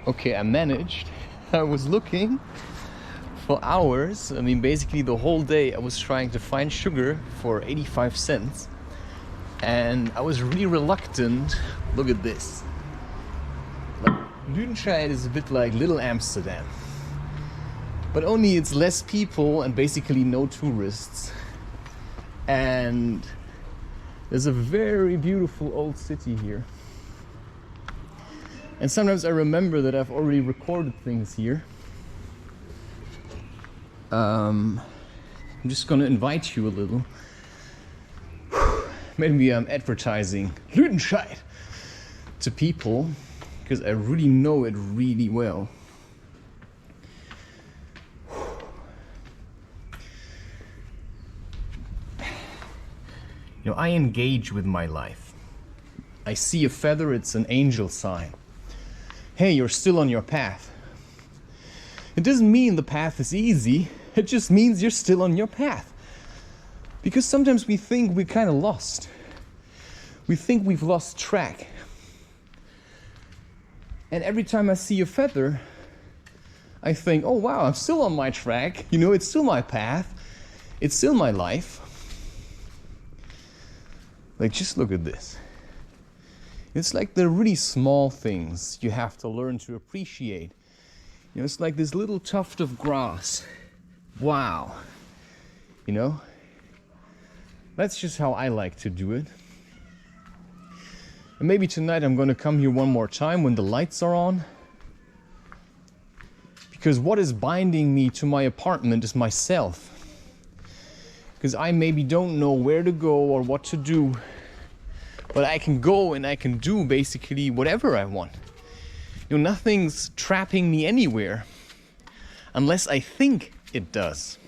Okay, I managed. I was looking for hours. I mean, basically the whole day I was trying to find sugar for 85 cents. And I was really reluctant. Look at this. Like, Lüdenscheid is a bit like Little Amsterdam. But only it's less people and basically no tourists. And there's a very beautiful old city here. And sometimes I remember that I've already recorded things here. I'm just gonna invite you a little. Maybe I'm advertising Lüdenscheid to people because I really know it really well. You know, I engage with my life. I see a feather, it's an angel sign. Hey, you're still on your path. It doesn't mean the path is easy, it just means you're still on your path. Because sometimes we think we're kind of lost. We think we've lost track. And every time I see a feather, I think, oh wow, I'm still on my track. You know, it's still my path. It's still my life. Like, just look at this. It's like the really small things you have to learn to appreciate. You know, it's like this little tuft of grass. Wow. You know? That's just how I like to do it. And maybe tonight I'm going to come here one more time when the lights are on. Because what is binding me to my apartment is myself. Because I maybe don't know where to go or what to do. But I can go and I can do basically whatever I want. You know, nothing's trapping me anywhere. Unless I think it does.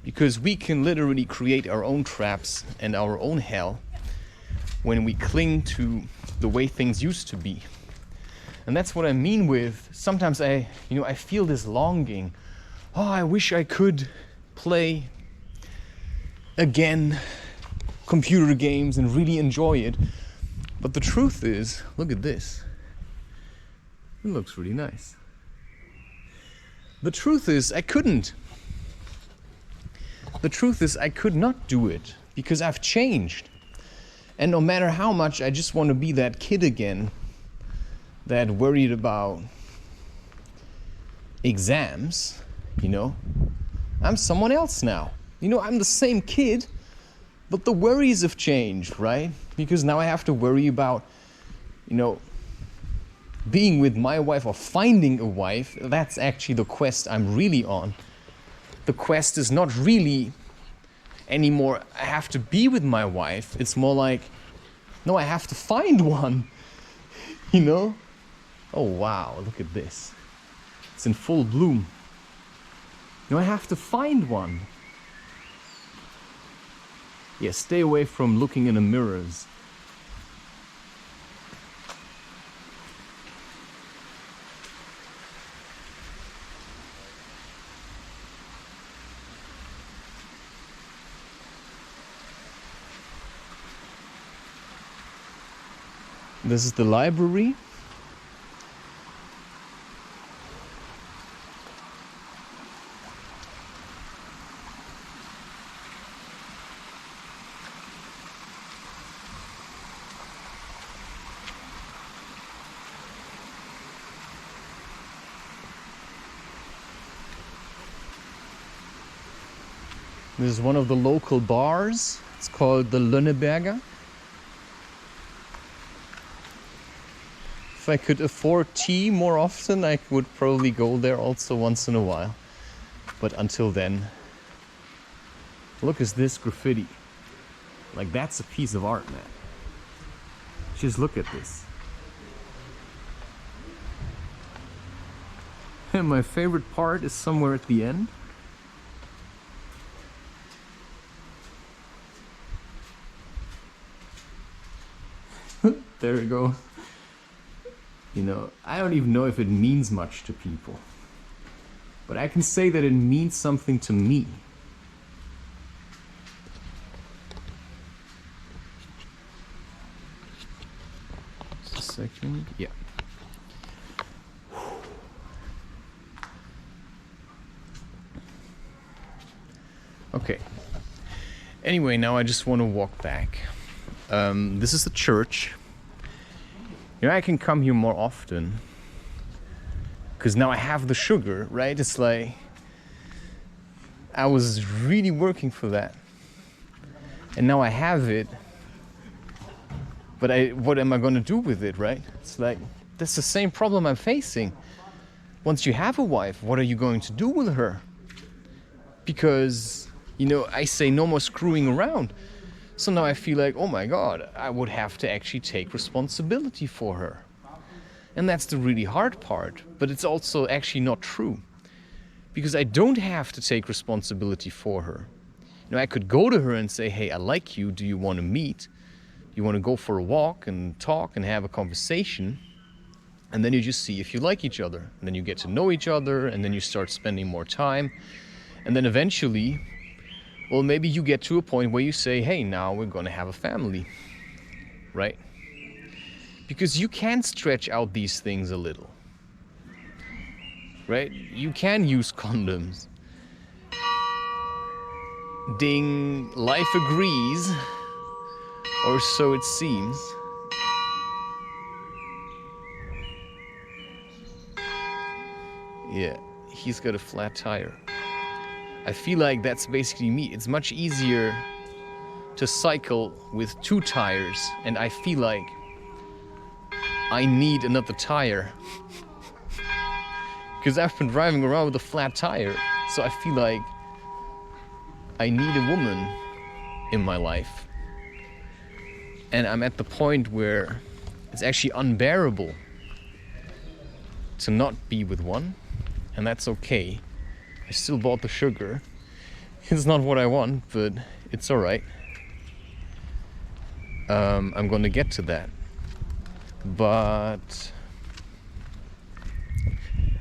Because we can literally create our own traps and our own hell when we cling to the way things used to be. And that's what I mean with, sometimes I feel this longing. Oh, I wish I could play again computer games and really enjoy it. But the truth is, look at this. It looks really nice. The truth is, I couldn't. The truth is, I could not do it because I've changed. And no matter how much I just want to be that kid again that worried about exams, you know, I'm someone else now. You know, I'm the same kid, but the worries have changed, right? Because now I have to worry about, you know, being with my wife or finding a wife. That's actually the quest I'm really on. The quest is not really anymore, I have to be with my wife. It's more like, no, I have to find one, you know? Oh, wow, look at this. It's in full bloom. No, I have to find one. Yeah, stay away from looking in the mirrors. This is the library. This is one of the local bars. It's called the Lüneberger. If I could afford tea more often, I would probably go there also once in a while. But until then, look at this graffiti. Like, that's a piece of art, man. Just look at this. And my favorite part is somewhere at the end. There we go. You know, I don't even know if it means much to people. But I can say that it means something to me. Just a second. Yeah. Okay. Anyway, now I just want to walk back. This is the church. You know, I can come here more often. Because now I have the sugar, right? It's like I was really working for that. And now I have it. But what am I going to do with it, right? It's like, that's the same problem I'm facing. Once you have a wife, what are you going to do with her? Because, you know, I say no more screwing around. So now I feel like, oh my God, I would have to actually take responsibility for her. And that's the really hard part. But it's also actually not true. Because I don't have to take responsibility for her. You know, I could go to her and say, hey, I like you. Do you want to meet? You want to go for a walk and talk and have a conversation? And then you just see if you like each other. And then you get to know each other, and then you start spending more time. And then eventually, well, maybe you get to a point where you say, hey, now we're going to have a family, right? Because you can stretch out these things a little, right? You can use condoms. Ding, life agrees, or so it seems. Yeah, he's got a flat tire. I feel like that's basically me. It's much easier to cycle with 2 tires, and I feel like I need another tire. Because I've been driving around with a flat tire, so I feel like I need a woman in my life. And I'm at the point where it's actually unbearable to not be with one, and that's okay. I still bought the sugar. It's not what I want, but it's alright. I'm gonna get to that. But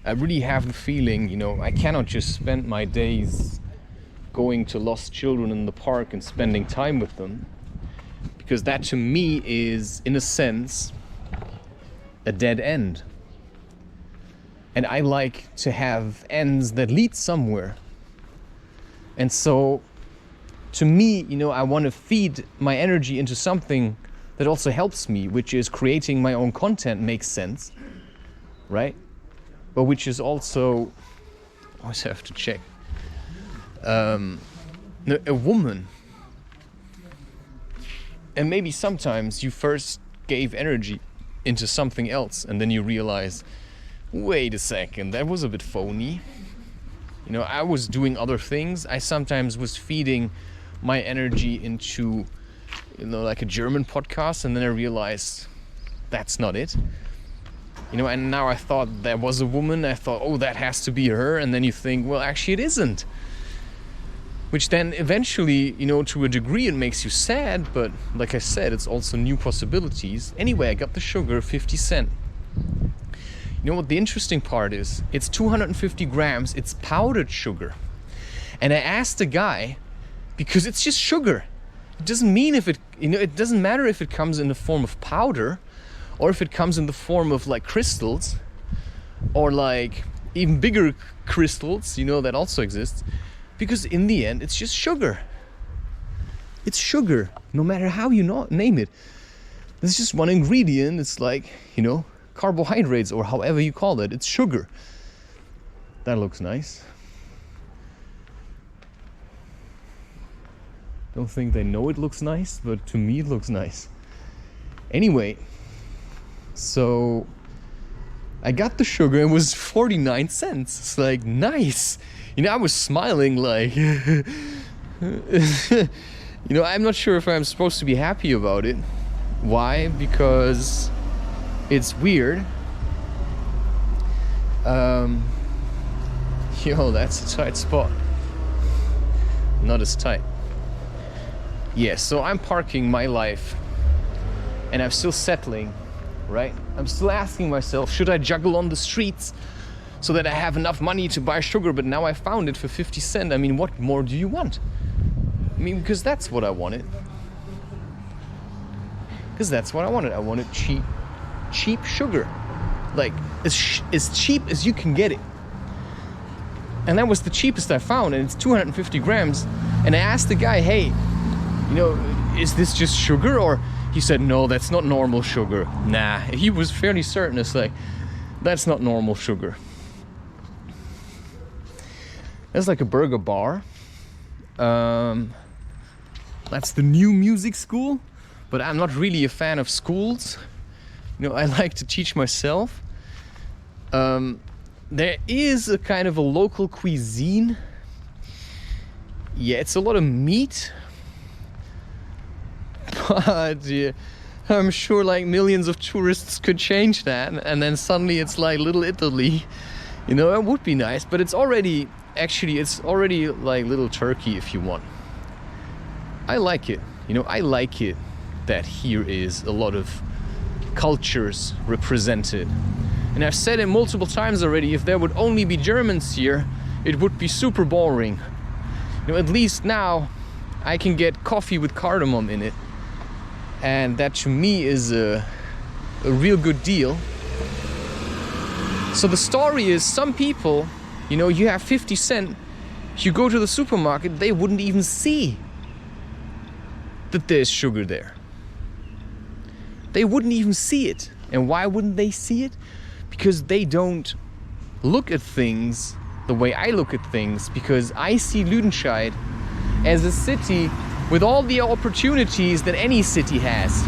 I really have the feeling, you know, I cannot just spend my days going to lost children in the park and spending time with them. Because that to me is, in a sense, a dead end. And I like to have ends that lead somewhere. And so, to me, you know, I want to feed my energy into something that also helps me, which is creating my own content makes sense, right? But which is also, I always have to check, a woman. And maybe sometimes you first gave energy into something else, and then you realize, wait a second, that was a bit phony. You know, I was doing other things. I sometimes was feeding my energy into, you know, like a German podcast, and then I realized that's not it. You know, and now I thought there was a woman. I thought, oh, that has to be her. And then you think, well, actually it isn't. Which then eventually, you know, to a degree it makes you sad, but like I said, it's also new possibilities. Anyway, I got the sugar, 50 cents. You know what the interesting part is? It's 250 grams, it's powdered sugar. And I asked the guy, because it's just sugar. It doesn't mean if it, you know, it doesn't matter if it comes in the form of powder, or if it comes in the form of like crystals, or like even bigger crystals, you know, that also exists. Because in the end, it's just sugar. It's sugar, no matter how you name it. There's just one ingredient. It's like, you know, carbohydrates or however you call it. It's sugar. That looks nice. Don't think they know it looks nice, but to me it looks nice. Anyway, so I got the sugar. It was 49 cents. It's like, nice. You know, I was smiling like, you know, I'm not sure if I'm supposed to be happy about it. Why? Because it's weird. Yo, that's a tight spot. Not as tight. Yeah, so I'm parking my life and I'm still settling, right? I'm still asking myself, should I juggle on the streets so that I have enough money to buy sugar? But now I found it for 50 cents. I mean, what more do you want? I mean, because that's what I wanted. Because that's what I wanted. I wanted cheap sugar. Like, as cheap as you can get it. And that was the cheapest I found, and it's 250 grams. And I asked the guy, hey, you know, is this just sugar? Or he said, no, that's not normal sugar. Nah, he was fairly certain. It's like, that's not normal sugar. There's like a burger bar. That's the new music school, but I'm not really a fan of schools. You know, I like to teach myself. There is a kind of a local cuisine. Yeah, it's a lot of meat. But yeah, I'm sure like millions of tourists could change that, and then suddenly it's like Little Italy. You know, it would be nice, but it's already, actually, it's already like Little Turkey if you want. I like it. You know, I like it that here is a lot of cultures represented. And I've said it multiple times already, if there would only be Germans here, it would be super boring. You know, at least now I can get coffee with cardamom in it. And that to me is a real good deal. So the story is, some people, you know, you have 50 cents, you go to the supermarket, they wouldn't even see that there's sugar there. They wouldn't even see it. And why wouldn't they see it? Because they don't look at things the way I look at things, because I see Lüdenscheid as a city with all the opportunities that any city has.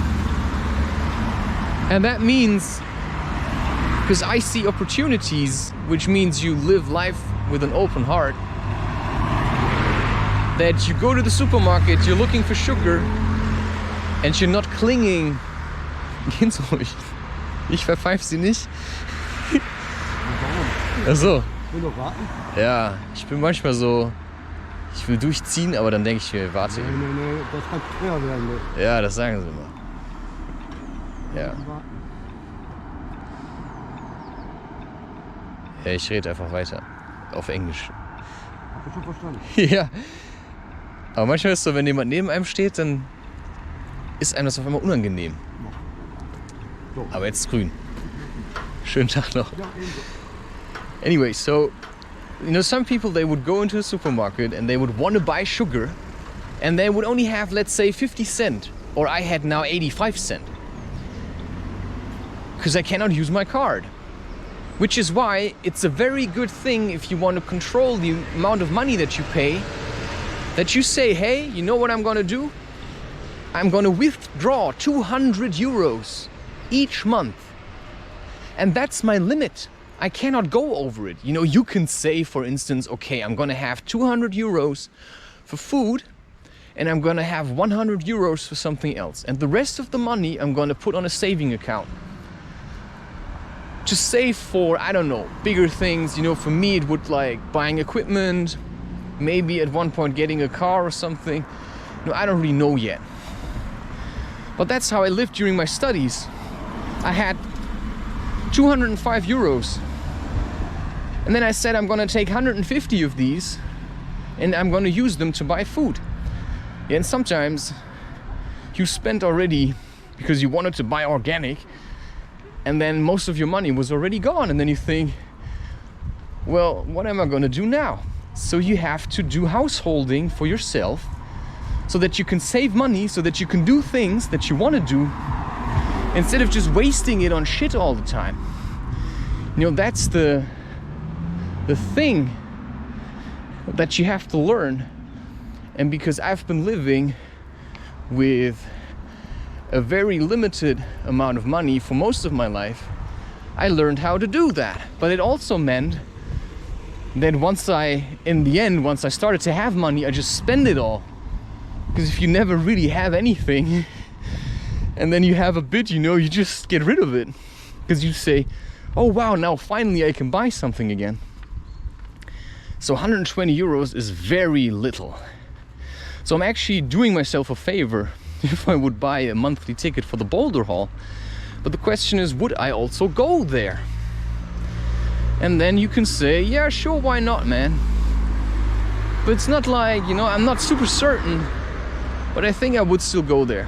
And that means, because I see opportunities, which means you live life with an open heart, that you go to the supermarket, you're looking for sugar, and you're not clinging. Geht's ruhig. Ich verpfeif sie nicht. Ach so. Will noch warten? Ja, ich bin manchmal so, ich will durchziehen, aber dann denke ich mir, warte. Nee, das kann teuer werden. Ne? Ja, das sagen sie immer. Ja. Ja, ich rede einfach weiter. Auf Englisch. Hab ich schon verstanden. Ja. Aber manchmal ist es so, wenn jemand neben einem steht, dann ist einem das auf einmal unangenehm. So. Aber jetzt ist grün. Schönen Tag noch. Ja, ebenso. Anyway, so, you know, some people, they would go into a supermarket and they would want to buy sugar, and they would only have, let's say, 50 cents, or I had now 85 cents. Because I cannot use my card. Which is why it's a very good thing, if you want to control the amount of money that you pay, that you say, hey, you know what I'm gonna do? I'm gonna withdraw 200 euros each month. And that's my limit. I cannot go over it. You know, you can say, for instance, okay, I'm gonna have 200 euros for food, and I'm gonna have 100 euros for something else. And the rest of the money I'm gonna put on a saving account. To save for, I don't know, bigger things. You know, for me it would like buying equipment, maybe at one point getting a car or something. No, I don't really know yet. But that's how I lived during my studies. I had 205 euros. And then I said, I'm gonna take 150 of these and I'm gonna use them to buy food. Yeah, and sometimes you spent already because you wanted to buy organic, and then most of your money was already gone, and then you think, well, what am I gonna do now? So you have to do householding for yourself so that you can save money, so that you can do things that you want to do instead of just wasting it on shit all the time. You know, that's the thing that you have to learn. And because I've been living with a very limited amount of money for most of my life, I learned how to do that. But it also meant that once I started to have money, I just spend it all. Because if you never really have anything and then you have a bit, you know, you just get rid of it. Because you say, oh wow, now finally I can buy something again. So 120 euros is very little. So I'm actually doing myself a favor if I would buy a monthly ticket for the Boulder Hall. But the question is, would I also go there? And then you can say, yeah, sure, why not, man? But it's not like, you know, I'm not super certain, but I think I would still go there.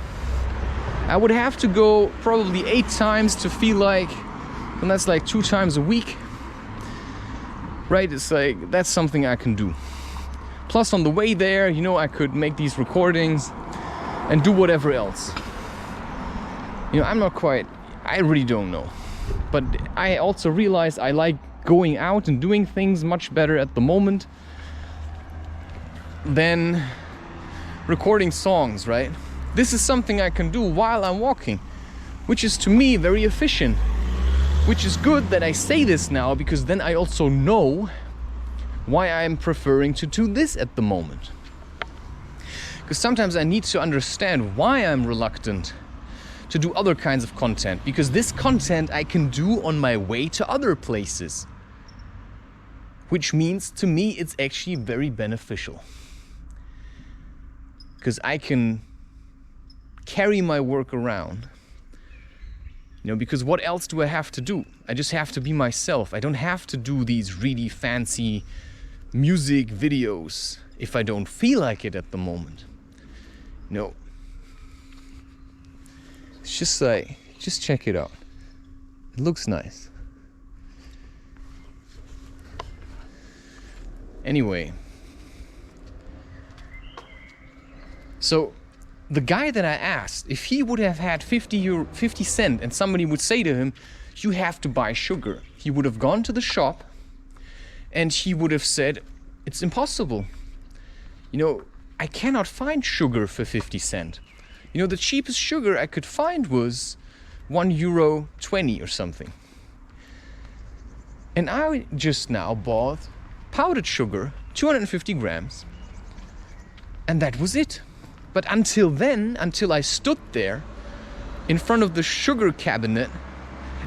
I would have to go probably 8 times to feel like, and that's like 2 times a week. Right, it's like, that's something I can do. Plus on the way there, you know, I could make these recordings and do whatever else. You know, I'm not quite, I really don't know. But I also realize I like going out and doing things much better at the moment than recording songs, right? This is something I can do while I'm walking, which is to me very efficient. Which is good that I say this now, because then I also know why I'm preferring to do this at the moment. Because sometimes I need to understand why I'm reluctant to do other kinds of content, because this content I can do on my way to other places, which means to me it's actually very beneficial, because I can carry my work around, you know, because what else do I have to do? I just have to be myself. I don't have to do these really fancy music videos if I don't feel like it at the moment. You know, it's just like, just check it out. It looks nice. Anyway, so the guy that I asked, if he would have had 50 cents and somebody would say to him, you have to buy sugar, he would have gone to the shop and he would have said, it's impossible. You know, I cannot find sugar for 50 cents. You know, the cheapest sugar I could find was €1.20 or something. And I just now bought powdered sugar, 250 grams, and that was it. But until then, until I stood there in front of the sugar cabinet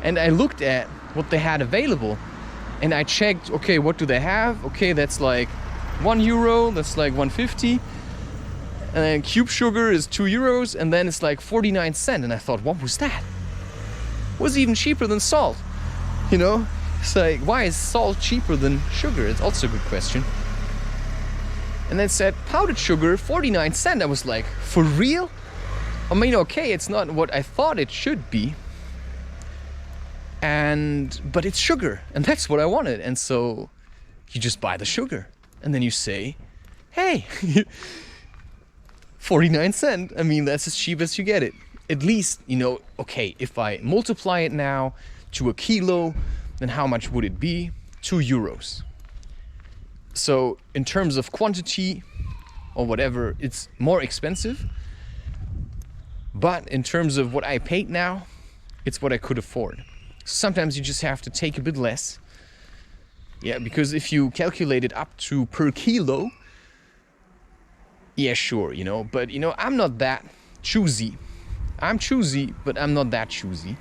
and I looked at what they had available and I checked, okay, what do they have? Okay, that's like €1, that's like 150. And then cube sugar is €2, and then it's like 49 cents. And I thought, what was that? It was even cheaper than salt. You know, it's like, why is salt cheaper than sugar? It's also a good question. And then it said powdered sugar, 49 cents. I was like, for real? I mean, okay, it's not what I thought it should be. But it's sugar, and that's what I wanted. And so you just buy the sugar, and then you say, hey, 49 cents. I mean, that's as cheap as you get it. At least, you know, okay, if I multiply it now to a kilo, then how much would it be? €2. So in terms of quantity or whatever, it's more expensive. But in terms of what I paid now, it's what I could afford. Sometimes you just have to take a bit less. Yeah, because if you calculate it up to per kilo, yeah, sure, you know, but you know, I'm not that choosy. I'm choosy, but I'm not that choosy.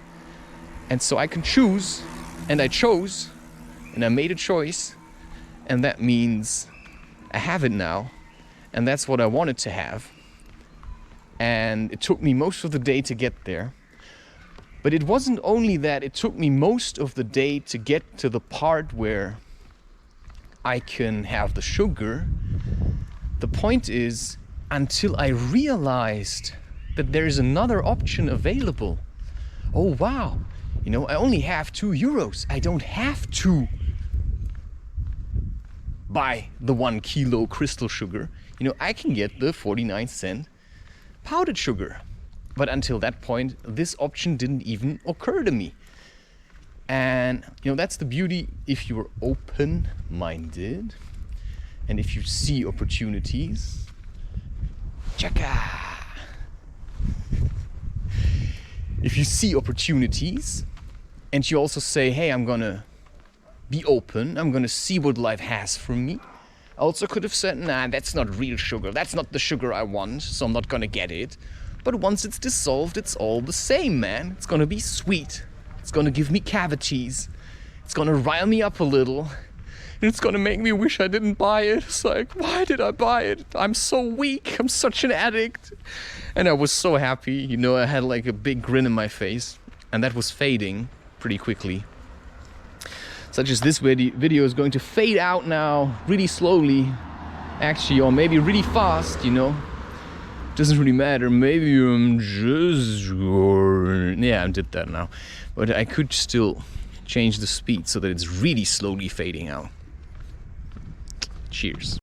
And so I can choose, and I chose, and I made a choice, and that means I have it now, and that's what I wanted to have. And it took me most of the day to get there. But it wasn't only that, it took me most of the day to get to the part where I can have the sugar. The point is, until I realized that there is another option available. Oh wow, you know, I only have €2. I don't have to buy the 1 kilo crystal sugar. You know, I can get the 49 cent powdered sugar. But until that point, this option didn't even occur to me. And, you know, that's the beauty if you're open-minded and if you see opportunities. Chakra! If you see opportunities and you also say, hey, I'm gonna be open, I'm gonna see what life has for me. I also could have said, nah, that's not real sugar, that's not the sugar I want, so I'm not gonna get it. But once it's dissolved, it's all the same, man. It's gonna be sweet. It's gonna give me cavities. It's gonna rile me up a little. And it's gonna make me wish I didn't buy it. It's like, why did I buy it? I'm so weak. I'm such an addict. And I was so happy. You know, I had like a big grin in my face. And that was fading pretty quickly. Such as this video is going to fade out now really slowly. Actually, or maybe really fast, you know. Doesn't really matter. Maybe I'm just... yeah, I did that now. But I could still change the speed so that it's really slowly fading out. Cheers.